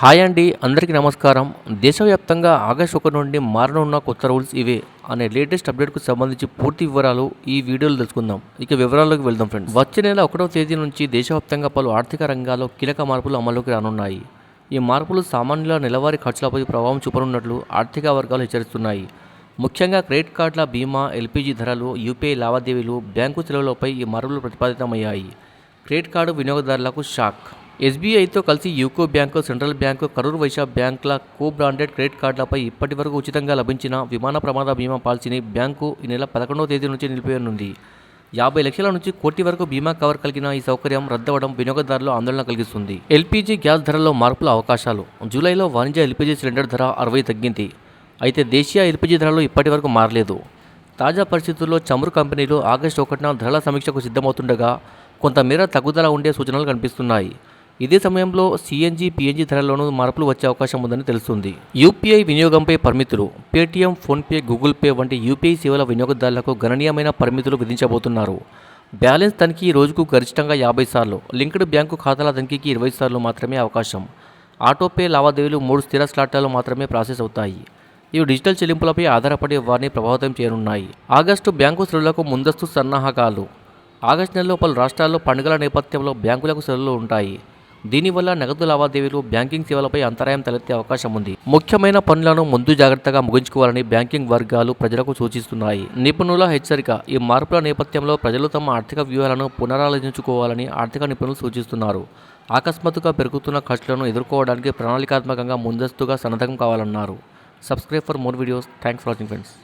Hi అండి, అందరికీ నమస్కారం. దేశవ్యాప్తంగా ఆగస్టు 1 నుండి మారనున్న కొత్త రూల్స్ ఇవే అనే లేటెస్ట్ అప్డేట్కు సంబంధించి పూర్తి వివరాలు ఈ వీడియోలో తెలుసుకుందాం. ఇక వివరాల్లోకి వెళ్దాం ఫ్రెండ్స్. వచ్చే నెల 1వ తేదీ నుంచి దేశవ్యాప్తంగా పలు ఆర్థిక రంగాల్లో కీలక మార్పులు అమల్లోకి రానున్నాయి. ఈ మార్పులు సామాన్యుల నెలవారీ ఖర్చులపై ప్రభావం చూపనున్నట్లు ఆర్థిక వర్గాలు హెచ్చరిస్తున్నాయి. ముఖ్యంగా క్రెడిట్ కార్డుల బీమా, ఎల్పీజీ ధరలు, యూపీఐ లావాదేవీలు, బ్యాంకు సెలవులపై ఈ మార్పులు ప్రతిపాదితమయ్యాయి. క్రెడిట్ కార్డు వినియోగదారులకు షాక్. ఎస్బీఐతో కలిసి UCO bank, central bank, Karur Vysya బ్యాంకుల కో బ్రాండెడ్ క్రెడిట్ కార్డులపై ఇప్పటివరకు ఉచితంగా లభించిన విమాన ప్రమాద బీమా పాలసీని బ్యాంకు ఈ నెల 11వ తేదీ నుంచి నిలిపివేయనుంది. 50 లక్షల నుంచి కోటి వరకు బీమా కవర్ కలిగిన ఈ సౌకర్యం రద్దవడం వినియోగదారులు ఆందోళన కలిగిస్తుంది. ఎల్పీజీ గ్యాస్ ధరల్లో మార్పుల అవకాశాలు. జూలైలో వాణిజ్య ఎల్పీజీ సిలిండర్ ధర 60 తగ్గింది. అయితే దేశీయ ఎల్పీజీ ధరలు ఇప్పటివరకు మారలేదు. తాజా పరిస్థితుల్లో చమురు కంపెనీలు ఆగస్టు 1న ధరల సమీక్షకు సిద్ధమవుతుండగా కొంతమేర తగ్గుదల ఉండే సూచనలు కనిపిస్తున్నాయి. ఇదే సమయంలో సీఎన్జీ, పీఎన్జీ ధరల్లోనూ మార్పులు వచ్చే అవకాశం ఉందని తెలుస్తుంది. యూపీఐ వినియోగంపై పరిమితులు. పేటీఎం, ఫోన్పే, గూగుల్ పే వంటి యూపీఐ సేవల వినియోగదారులకు గణనీయమైన పరిమితులు విధించబోతున్నారు. బ్యాలెన్స్ తనిఖీ రోజుకు గరిష్టంగా 50 సార్లు, లింక్డ్ బ్యాంకు ఖాతాల తనిఖీకి 20 సార్లు మాత్రమే అవకాశం. ఆటోపే లావాదేవీలు 3 స్థిర స్లాట్లలో మాత్రమే ప్రాసెస్ అవుతాయి. ఇవి డిజిటల్ చెల్లింపులపై ఆధారపడి వారిని ప్రభావితం చేయనున్నాయి. ఆగస్టు బ్యాంకు సెలవులకు ముందస్తు సన్నాహకాలు. ఆగస్టు నెలలో పలు రాష్ట్రాల్లో పండుగల నేపథ్యంలో బ్యాంకులకు సెలవులు ఉంటాయి. దీనివల్ల నగదు లావాదేవీలు, బ్యాంకింగ్ సేవలపై అంతరాయం తలెత్తే అవకాశం ఉంది. ముఖ్యమైన పనులను ముందు జాగ్రత్తగా ముగించుకోవాలని బ్యాంకింగ్ వర్గాలు ప్రజలకు సూచిస్తున్నాయి. నిపుణుల హెచ్చరిక. ఈ మార్పుల నేపథ్యంలో ప్రజలు తమ ఆర్థిక వ్యూహాలను పునరాలోచించుకోవాలని ఆర్థిక నిపుణులు సూచిస్తున్నారు. అకస్మాత్తుగా పెరుగుతున్న ఖర్చులను ఎదుర్కోవడానికి ప్రణాళికాత్మకంగా ముందస్తుగా సన్నద్ధం కావాలన్నారు. Subscribe for more videos. Thanks for watching friends.